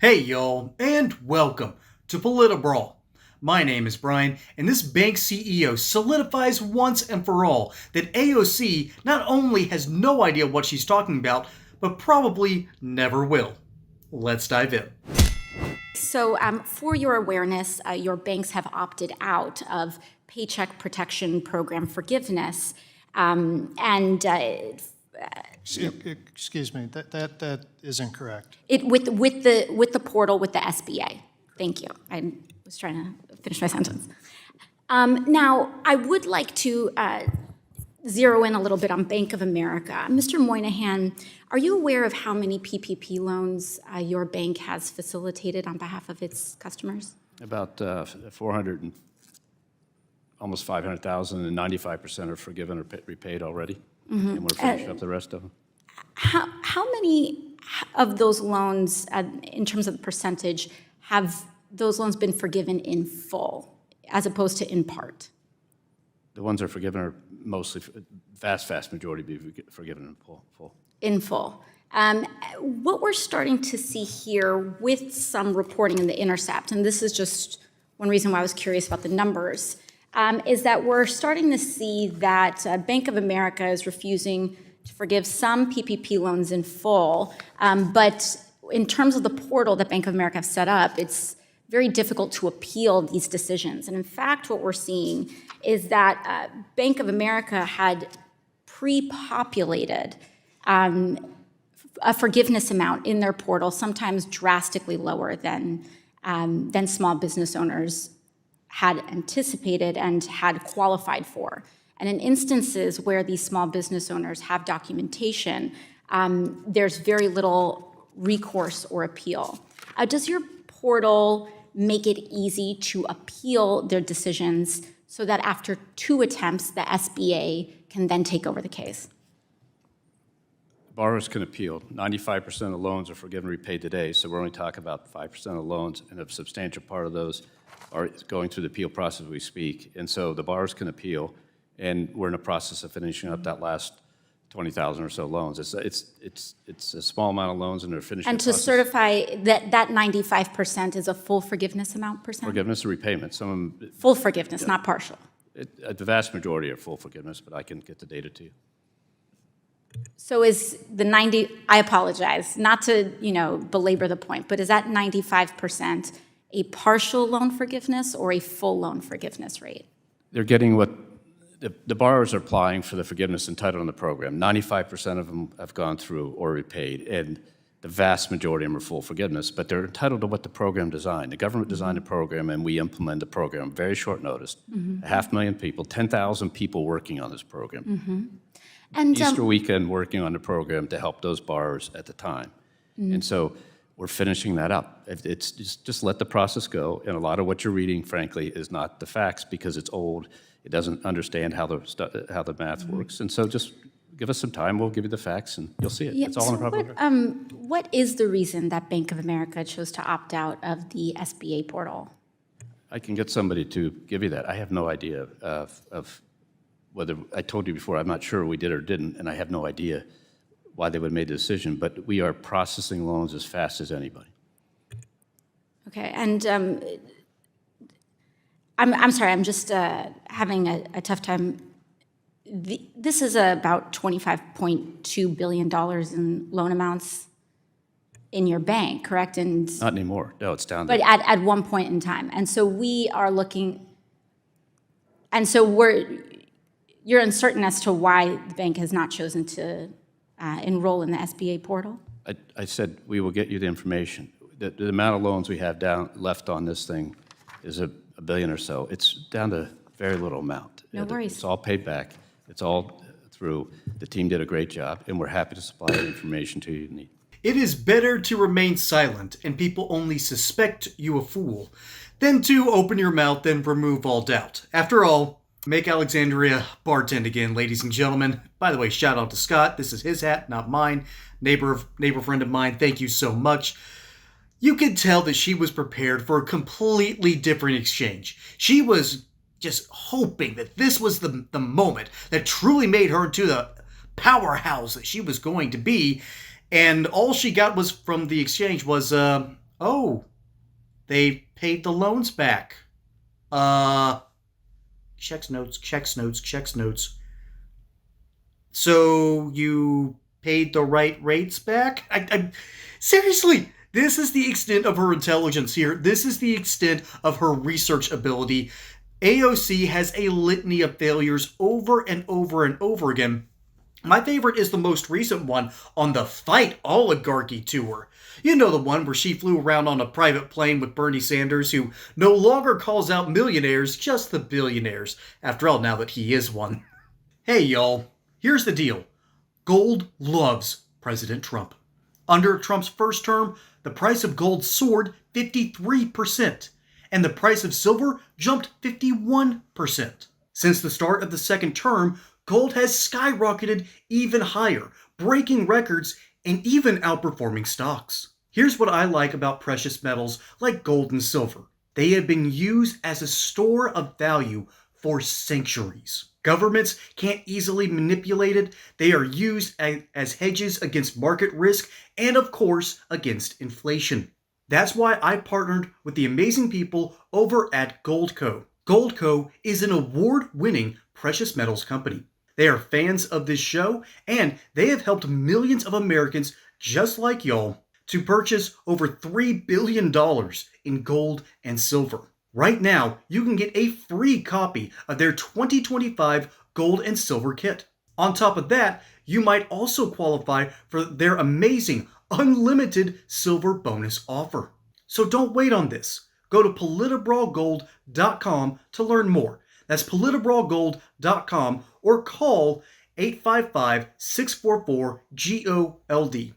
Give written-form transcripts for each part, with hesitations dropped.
Hey y'all, and welcome to Brawl. My name is Brian, and this bank CEO solidifies once and for all that AOC not only has no idea what she's talking about, but probably never will. Let's dive in. So for your awareness, your banks have opted out of Paycheck Protection Program forgiveness. Excuse me, that is incorrect. With the portal with the SBA. Thank you. I was trying to finish my sentence. Now, I would like to zero in a little bit on Bank of America. Mr. Moynihan, are you aware of how many PPP loans your bank has facilitated on behalf of its customers? About 400 and almost 500,000, and 95% are forgiven or repaid already. Mm-hmm. And we're finishing up the rest of them. How many of those loans, in terms of the percentage, have those loans been forgiven in full as opposed to in part? The ones that are forgiven are mostly, vast majority be forgiven in full. In full. What we're starting to see here with some reporting in The Intercept, and this is just one reason why I was curious about the numbers, is that we're starting to see that Bank of America is refusing to forgive some PPP loans in full, but in terms of the portal that Bank of America have set up, it's very difficult to appeal these decisions. And in fact, what we're seeing is that Bank of America had pre-populated a forgiveness amount in their portal, sometimes drastically lower than small business owners had anticipated and had qualified for. And in instances where these small business owners have documentation, there's very little recourse or appeal. Does your portal make it easy to appeal their decisions so that after 2 attempts, the SBA can then take over the case? Borrowers can appeal. 95% of the loans are forgiven and repaid today, so we're only talking about 5% of the loans, and a substantial part of those are going through the appeal process as we speak. And so the borrowers can appeal, and we're in the process of finishing up that last 20,000 or so loans. It's a small amount of loans, and they're finishing. And to certify that 95% is a full forgiveness amount percent? Forgiveness and repayment. Some of them, full forgiveness, not partial. The vast majority are full forgiveness, but I can get the data to you. So is the 90? I apologize, not to belabor the point, but is that 95% a partial loan forgiveness or a full loan forgiveness rate? They're getting what the borrowers are applying for the forgiveness entitled in the program. 95% of them have gone through or repaid, and the vast majority of them are full forgiveness, but they're entitled to what the program designed. The government designed the program, and we implemented the program very short notice. Mm-hmm. 500,000 people, 10,000 people working on this program. Mm-hmm. And Easter weekend working on the program to help those borrowers at the time. Mm-hmm. And so we're finishing that up. It's just let the process go, and a lot of what you're reading, frankly, is not the facts because it's old. It doesn't understand how the math works. And so just give us some time. We'll give you the facts, and you'll see it. Yeah, it's all so in the public record. What is the reason that Bank of America chose to opt out of the SBA portal? I can get somebody to give you that. I have no idea of whether, I told you before, I'm not sure we did or didn't, and I have no idea why they would have made the decision, but we are processing loans as fast as anybody. Okay, and I'm sorry, I'm just having a tough time. This is about $25.2 billion in loan amounts in your bank, correct? And not anymore. No, it's down there. But at one point in time. And so we are looking, and so you're uncertain as to why the bank has not chosen to enroll in the SBA portal? I said we will get you the information. The amount of loans we have left on this thing is a billion or so. It's down to very little amount. No worries. It's all paid back. It's all through. The team did a great job, and we're happy to supply the information to you need. It is better to remain silent and people only suspect you a fool than to open your mouth and remove all doubt. After all, make Alexandria bartend again, ladies and gentlemen. By the way, shout out to Scott. This is his hat, not mine. Neighbor friend of mine, thank you so much. You could tell that she was prepared for a completely different exchange. She was just hoping that this was the moment that truly made her into the powerhouse that she was going to be. And all she got was from the exchange was, Oh, they paid the loans back. Checks notes. So you paid the right rates back? Seriously, this is the extent of her intelligence here. This is the extent of her research ability. AOC has a litany of failures over and over and over again. My favorite is the most recent one on the Fight Oligarchy tour. You know, the one where she flew around on a private plane with Bernie Sanders, who no longer calls out millionaires, just the billionaires. After all, now that he is one. Hey, y'all. Here's the deal. Gold loves President Trump. Under Trump's first term, the price of gold soared 53%, and the price of silver jumped 51%. Since the start of the second term, gold has skyrocketed even higher, breaking records and even outperforming stocks. Here's what I like about precious metals like gold and silver. They have been used as a store of value for centuries. Governments can't easily manipulate it. They are used as hedges against market risk and, of course, against inflation. That's why I partnered with the amazing people over at Goldco. Goldco is an award-winning precious metals company. They are fans of this show, and they have helped millions of Americans just like y'all to purchase over $3 billion in gold and silver. Right now, you can get a free copy of their 2025 gold and silver kit. On top of that, you might also qualify for their amazing unlimited silver bonus offer. So don't wait on this. Go to politibrawlgold.com to learn more. That's politibrawlgold.com or call 855-644-GOLD.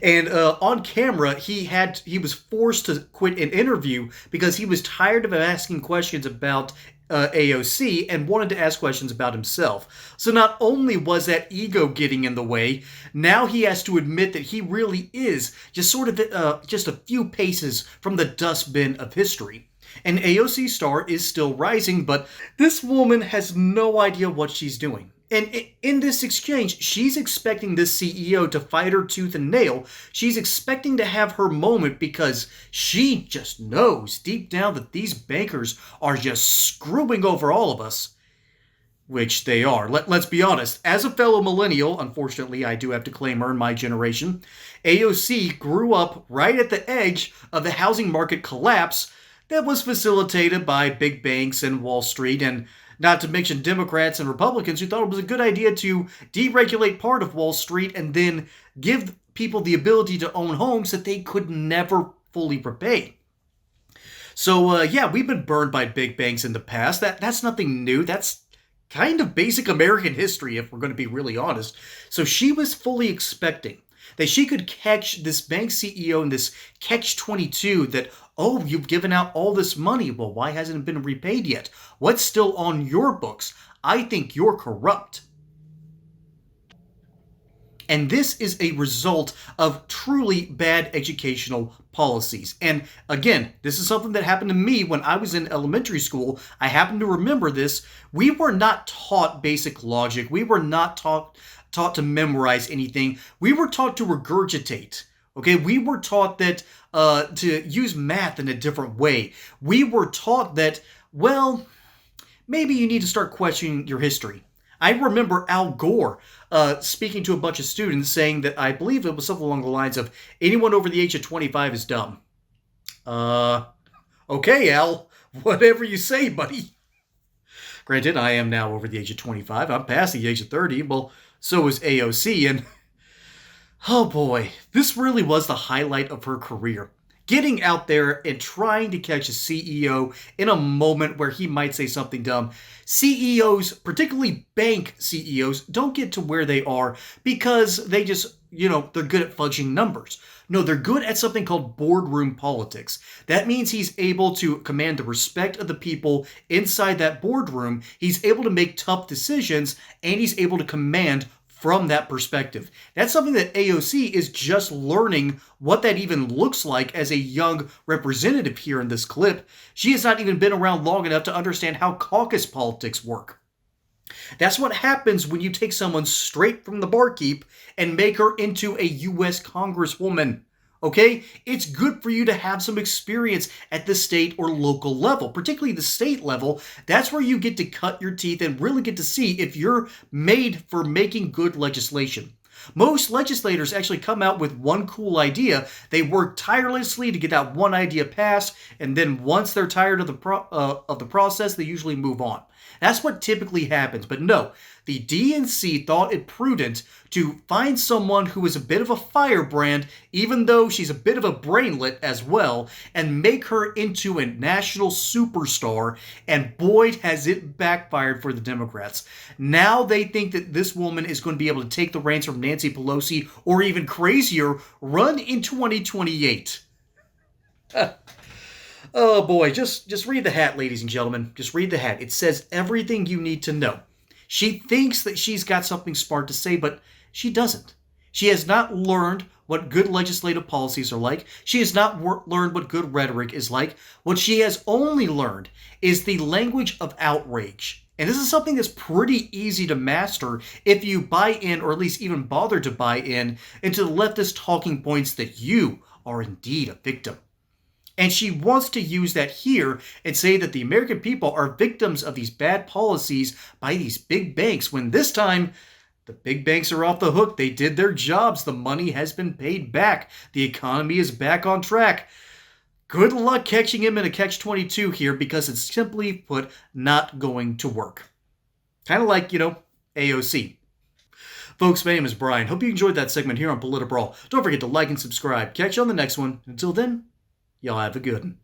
And on camera, he was forced to quit an interview because he was tired of asking questions about AOC and wanted to ask questions about himself. So not only was that ego getting in the way, now he has to admit that he really is just sort of just a few paces from the dustbin of history. And AOC star is still rising, but this woman has no idea what she's doing. And in this exchange, she's expecting this CEO to fight her tooth and nail. She's expecting to have her moment because she just knows deep down that these bankers are just screwing over all of us. Which they are. Let's be honest. As a fellow millennial, unfortunately, I do have to claim her in my generation, AOC grew up right at the edge of the housing market collapse that was facilitated by big banks and Wall Street, and not to mention Democrats and Republicans who thought it was a good idea to deregulate part of Wall Street and then give people the ability to own homes that they could never fully repay. So, yeah, we've been burned by big banks in the past. That's nothing new. That's kind of basic American history, if we're going to be really honest. So she was fully expecting that she could catch this bank CEO in this catch-22 that, oh, you've given out all this money. Well, why hasn't it been repaid yet? What's still on your books? I think you're corrupt. And this is a result of truly bad educational policies. And again, this is something that happened to me when I was in elementary school. I happen to remember this. We were not taught basic logic. We were not taught to memorize anything. We were taught to regurgitate. Okay, we were taught that to use math in a different way. We were taught that, well, maybe you need to start questioning your history. I remember Al Gore speaking to a bunch of students saying that, I believe it was something along the lines of, anyone over the age of 25 is dumb. Okay, Al, whatever you say, buddy. Granted, I am now over the age of 25. I'm past the age of 30. Well, so is AOC, and oh boy, this really was the highlight of her career. Getting out there and trying to catch a CEO in a moment where he might say something dumb. CEOs, particularly bank CEOs, don't get to where they are because they just, they're good at fudging numbers. No, they're good at something called boardroom politics. That means he's able to command the respect of the people inside that boardroom. He's able to make tough decisions, and he's able to command from that perspective. That's something that AOC is just learning what that even looks like as a young representative here in this clip. She has not even been around long enough to understand how caucus politics work. That's what happens when you take someone straight from the barkeep and make her into a U.S. Congresswoman. Okay? It's good for you to have some experience at the state or local level, particularly the state level. That's where you get to cut your teeth and really get to see if you're made for making good legislation. Most legislators actually come out with one cool idea. They work tirelessly to get that one idea passed, and then once they're tired of the process, they usually move on. That's what typically happens. But no, the DNC thought it prudent to find someone who is a bit of a firebrand, even though she's a bit of a brainlet as well, and make her into a national superstar. And boy, has it backfired for the Democrats. Now they think that this woman is going to be able to take the reins from Nancy Pelosi, or even crazier, run in 2028. Oh boy, just read the hat, ladies and gentlemen. Just read the hat. It says everything you need to know. She thinks that she's got something smart to say, but she doesn't. She has not learned what good legislative policies are like. She has not learned what good rhetoric is like. What she has only learned is the language of outrage. And this is something that's pretty easy to master if you buy in, or at least even bother to buy in, into the leftist talking points that you are indeed a victim. And she wants to use that here and say that the American people are victims of these bad policies by these big banks, when this time the big banks are off the hook. They did their jobs. The money has been paid back. The economy is back on track. Good luck catching him in a catch-22 here, because it's simply put not going to work. Kind of like, AOC. Folks, my name is Brian. Hope you enjoyed that segment here on Politibrawl. Don't forget to like and subscribe. Catch you on the next one. Until then, y'all have a good one.